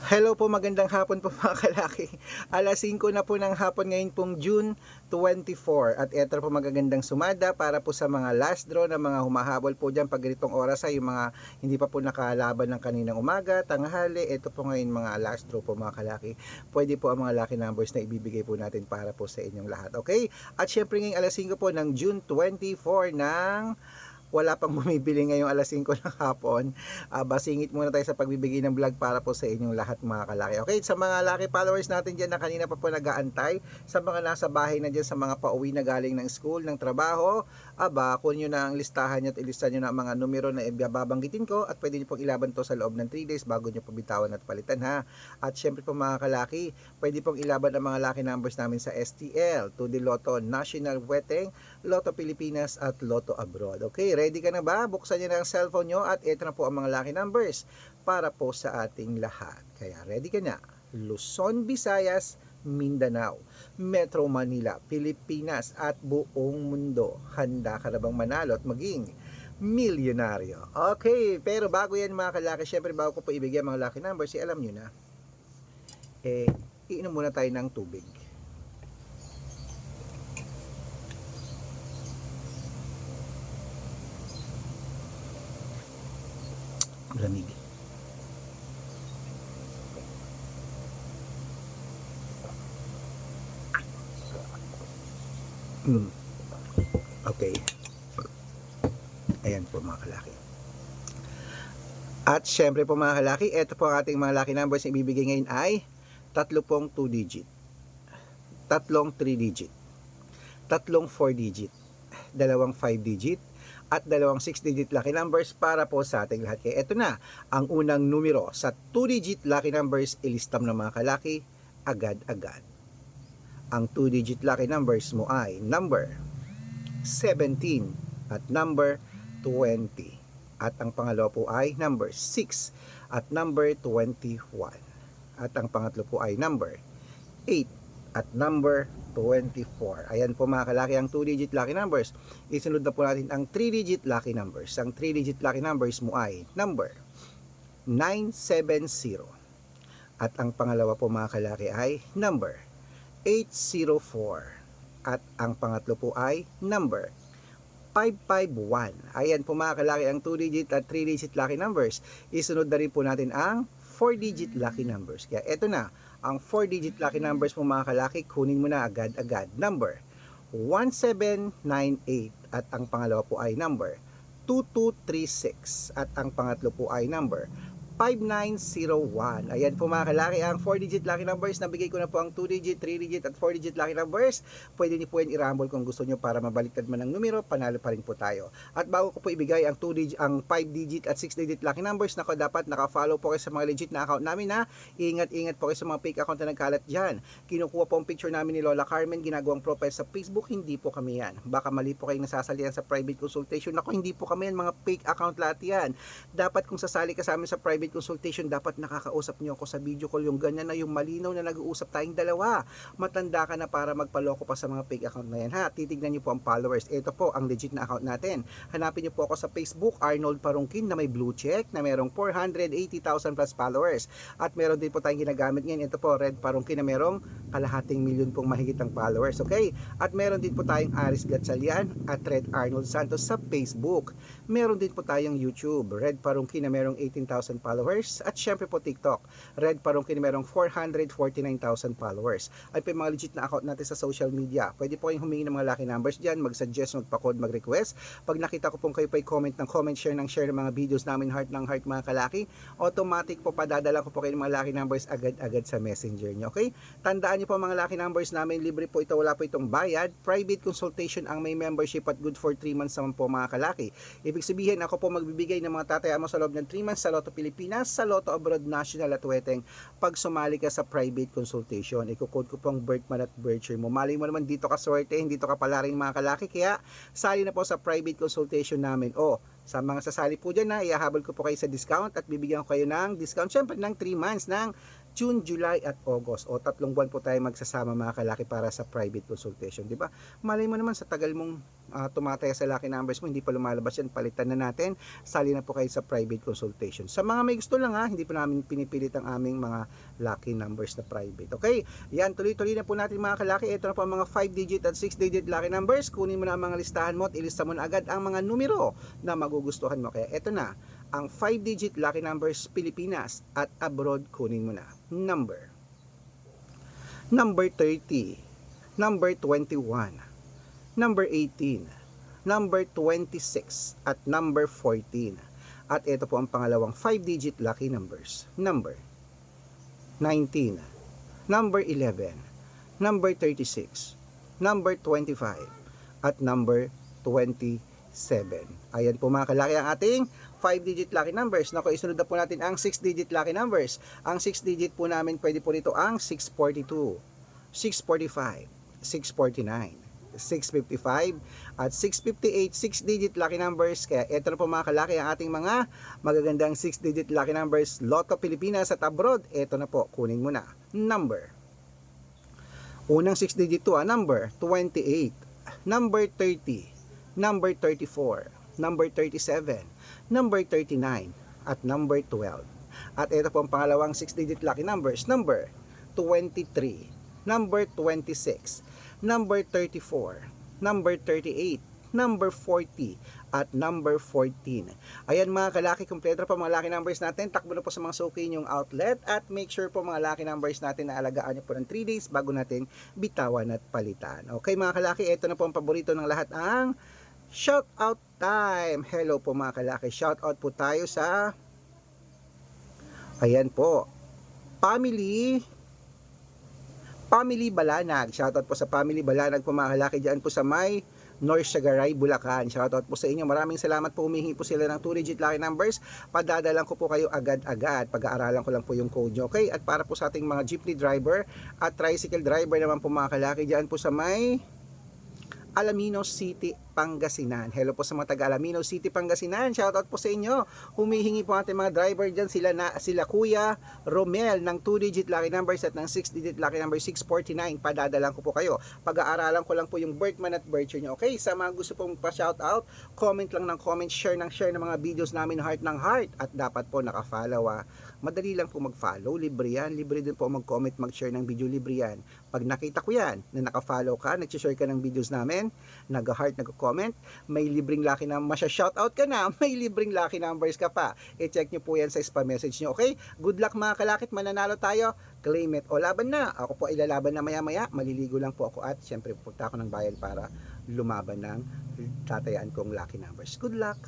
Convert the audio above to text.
Hello po, magandang hapon po mga kalaki. Alas 5 na po ng hapon ngayon pong June 24. At eto po magagandang sumada para po sa mga last draw na mga humahabol po dyan pag ganitong oras ay yung mga hindi pa po nakalaban ng kaninang umaga, tanghali. Ito po ngayon mga last draw po mga kalaki. Pwede po ang mga lucky numbers na ibibigay po natin para po sa inyong lahat. Okay? At syempre ngayong alas 5 po ng June 24 ng wala pang bumibili ngayong alas 5 ng hapon. Basingit muna tayo sa pagbibigay ng vlog para po sa inyong lahat mga kalaki. Okay, sa mga laki followers natin dyan na kanina pa po nag-aantay, sa mga nasa bahay na dyan, sa mga pauwi na galing ng school, ng trabaho, kunin nyo na ang listahan nyo at ilista nyo na ang mga numero na ibabanggitin ko at pwede nyo pong ilaban to sa loob ng 3 days bago nyo pabitawan at palitan ha. At syempre po mga kalaki, pwede pong ilaban ang mga lucky numbers namin sa STL, 2D Lotto, National Weteng, Lotto Pilipinas at Lotto Abroad. Okay, ready ka na ba? Buksan nyo na ang cellphone nyo at ito na po ang mga lucky numbers para po sa ating lahat. Kaya ready ka na? Luzon, Visayas, Mindanao, Metro Manila, Pilipinas at buong mundo. Handa ka na bang manalo at maging milyonaryo? Okay, pero bago yan mga kalaki, syempre bago ko po ibigay mga lucky numbers, alam nyo na, iinom muna tayo ng tubig. Lamig. Okay. Ayan po mga kalaki. At syempre po mga kalaki, ito po ang ating mga lucky numbers na ibibigay ngayon ay tatlo pong 2 digit, tatlong 3 digit, tatlong 4 digit, dalawang 5 digit, at dalawang 6-digit lucky numbers para po sa ating lahat. Kaya ito na, ang unang numero sa 2-digit lucky numbers, ilistam ng mga kalaki, agad-agad. Ang 2-digit lucky numbers mo ay number 17 at number 20. At ang pangalawa po ay number 6 at number 21. At ang pangatlo po ay number 8 at number 24. Ayan po mga kalaki ang 2-digit lucky numbers. Isunod na po natin ang 3-digit lucky numbers. Ang 3-digit lucky numbers mo ay number 970. At ang pangalawa po mga kalaki ay number 804. At ang pangatlo po ay number 551. Ayan po mga kalaki ang 2-digit at 3-digit lucky numbers. Isunod na rin po natin ang 4-digit lucky numbers. Kaya eto na, ang 4-digit lucky numbers mo mga kalaki, kunin mo na agad-agad. Number 1798 at ang pangalawa po ay number 2236 at ang pangatlo po ay number 5901. Ayan po mga kalaki ang 4-digit lucky numbers. Nabigay ko na po ang 2-digit, 3-digit at 4-digit lucky numbers. Pwede niyo po yan i-rumble kung gusto niyo para mabaliktad man ang numero, panalo pa rin po tayo. At bago ko po ibigay ang 2-digit, ang 5-digit at 6-digit lucky numbers, dapat naka-follow po kayo sa mga legit na account namin ha. Ingat-ingat po kayo sa mga fake account na nagkalat dyan. Kinukuha po ang picture namin ni Lola Carmen, ginagawang profile sa Facebook, hindi po kami yan. Baka mali po kayong nasasalihan sa private consultation. Ako, hindi po kami yan, mga fake account lahat yan. Dapat kung sasali ka sa amin sa private consultation, dapat nakakausap niyo ako sa video call, yung ganyan na, yung malinaw na nag-uusap tayong dalawa. Matanda ka na para magpaloko pa sa mga fake account na yan ha. Titignan niyo po ang followers. Ito po ang legit na account natin. Hanapin niyo po ako sa Facebook, Arnold Parungkin, na may blue check, na merong 480,000 plus followers. At meron din po tayong ginagamit ngayon. Ito po, Red Parungkin, na merong kalahating milyon pong mahigit ang followers. Okay? At meron din po tayong Aris Gatchalian at Red Arnold Santos sa Facebook. Meron din po tayong YouTube, Red Parungkin, na merong 18,000 followers. At syempre po TikTok, Red Parungkin, merong 449,000 followers. Ay po yung mga legit na account natin sa social media. Pwede po kayong humingi ng mga lucky numbers dyan, mag-suggest, magpa-code, mag-request. Pag nakita ko pong kayo po comment ng comment, share ng mga videos namin, heart ng heart mga kalaki, automatic po padadala ko po kayo ng mga lucky numbers agad-agad sa messenger nyo. Okay? Tandaan nyo po mga lucky numbers namin, libre po ito, wala po itong bayad. Private consultation ang may membership at good for 3 months naman po mga kalaki. Ibig sabihin, ako po magbibigay ng mga tataya mo sa loob ng 3 months sa Lotto Pilipinas, sa Lotto Abroad, National at Weteng. Pag sumali ka sa private consultation, iko-code ko pong birthmonth at birth year mo. Malay mo naman dito ka swerte, dito ka pala rin mga kalaki. Kaya sali na po sa private consultation namin. Sa mga sasali po dyan na, iahabol ko po kayo sa discount at bibigyan ko kayo ng discount syempre ng 3 months ng June, July at August. 3 buwan po tayo magsasama mga kalaki para sa private consultation, di ba? Malay mo naman sa tagal mong tumataya sa lucky numbers mo, hindi pa lumalabas yan, palitan na natin. Sali na po kayo sa private consultation. Sa mga may gusto lang hindi po namin pinipilit ang aming mga lucky numbers na private. Okay? Yan, tuloy-tuloy na po natin mga kalaki. Ito na po ang mga 5-digit at 6-digit lucky numbers. Kunin mo na ang mga listahan mo at ilista mo na agad ang mga numero na magugustuhan mo. Kaya ito na, ang 5-digit lucky numbers Pilipinas at abroad, kunin mo na. Number 30, number 21, number 18, number 26, at number 14. At ito po ang pangalawang 5-digit lucky numbers. Number 19, number 11, number 36, number 25, at number 27. Ayan po mga kalaki ang ating 5-digit lucky numbers. Naku, isunod na po natin ang 6-digit lucky numbers. Ang 6-digit po namin, pwede po rito ang 642, 645, 649, 655, at 658, 6-digit lucky numbers. Kaya ito na po mga kalaki ang ating mga magagandang 6-digit lucky numbers. Lotto Pilipinas at abroad. Ito na po, kunin mo na. Number. Unang 6-digit to, number 28, number 30, number 34, number 37, number 39, at number 12. At ito po ang pangalawang 6-digit lucky numbers. Number 23, number 26, number 34, number 38, number 40, at number 14. Ayan mga kalaki, kompleto pa mga lucky numbers natin. Takbo na po sa mga suki yung outlet at make sure po mga lucky numbers natin na alagaan nyo po ng 3 days bago natin bitawan at palitan. Okay mga kalaki, ito na po ang paborito ng lahat, ang shout out time. Hello po mga kalaki, shout out po tayo sa ayan po, Family Balanag. Shout out po sa Family Balanag po mga kalaki, dyan po sa may North Sagaray, Bulacan. Shout out po sa inyo. Maraming salamat po. Humihingi po sila ng 2-digit lucky numbers. Padadalan ko po kayo agad-agad. Pag-aaralan ko lang po yung code nyo. Okay? At para po sa ating mga jeepney driver at tricycle driver naman po mga kalaki, dyan po sa may Alaminos City, Pangasinan. Hello po sa mga taga Alaminos City, Pangasinan. Shoutout po sa inyo. Humihingi po ating mga driver dyan. Sila Kuya Romel ng 2-digit lucky numbers at ng 6-digit lucky number 649. Padadalan ko po kayo. Pag-aaralan ko lang po yung birth month at birth year nyo. Okay? Sa mga gusto pong pa-shoutout, comment lang ng comment, share ng mga videos namin, heart ng heart. At dapat po nakafollow. Madali lang po mag-follow. Libre yan. Libre din po mag-comment, mag-share ng video. Libre yan. Pag nakita ko yan, na naka-follow ka, nag-share ka ng videos namin, nag-heart, nag-comment, may libreng lucky na masya-shoutout ka na, may libreng lucky numbers ka pa. I-check nyo po yan sa spam message nyo, okay? Good luck mga kalakit, mananalo tayo, claim it. O laban na, ako po ilalaban na maya-maya, maliligo lang po ako at syempre pupunta ako ng bayan para lumaban ng tatayaan kong lucky numbers. Good luck!